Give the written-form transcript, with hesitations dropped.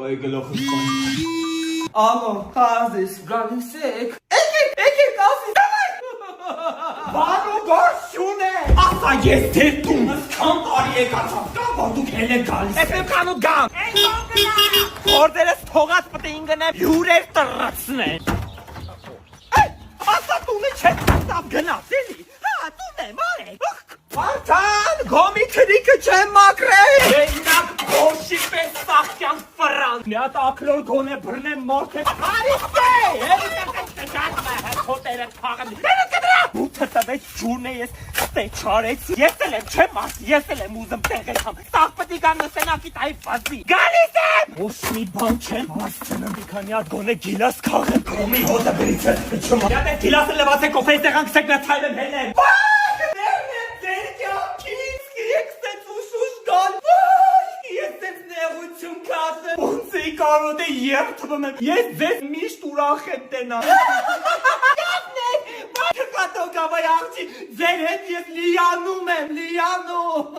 Ay գլոխս կոն։ Ալո, հազիս, գալիս եք։ Եկեք, ասի, դավայ։ Բանո գործ է։ Ասա ես դեր տունս քան տարի եկացամ։ Կա դուք հել եք գալիս։ Ես եմ կանոտ գամ։ Էն կողգնա։ Խորդերս թողած պտի ինգնեմ հյուրեր տրացնեն։ Ասա տունը չեք տապ գնաց էլի։ Հա, տուն եմ, արեք։ Վարդան, գոմի քրիկը չեմ մակրել։ Ենակ բոշի պես սաղկյան վրան։ Մի հատ ակրոր գոնե բրնեմ մորդ է։ Հարիստ է, հոտերը թաղն։ Ութը տվեց ջուրն է ես ստե չարեցի։ Ես էլ եմ չեմ ասի, ես էլ եմ ուզում տեղել համ։ Սաղ պտի գան նսենակի տայի բազի։ Գալիս եմ։ Ոս մի բան չեմ հասցնում մի քանի հատ գոնե գիլաս քաղեմ։ Գոմի հոտը բրից է չում։ Յատ է գիլասը լվացեք օֆեի տեղան կսեք նա թայլեմ հելեմ։ Կարոտ է երբ թվում եմ, ես ձեզ միշտ ուրախ եմ տենալ։ Կատն է, մարդը կատոք ավայ աղջի, ձեր հետ ես լիանում եմ, լիանում։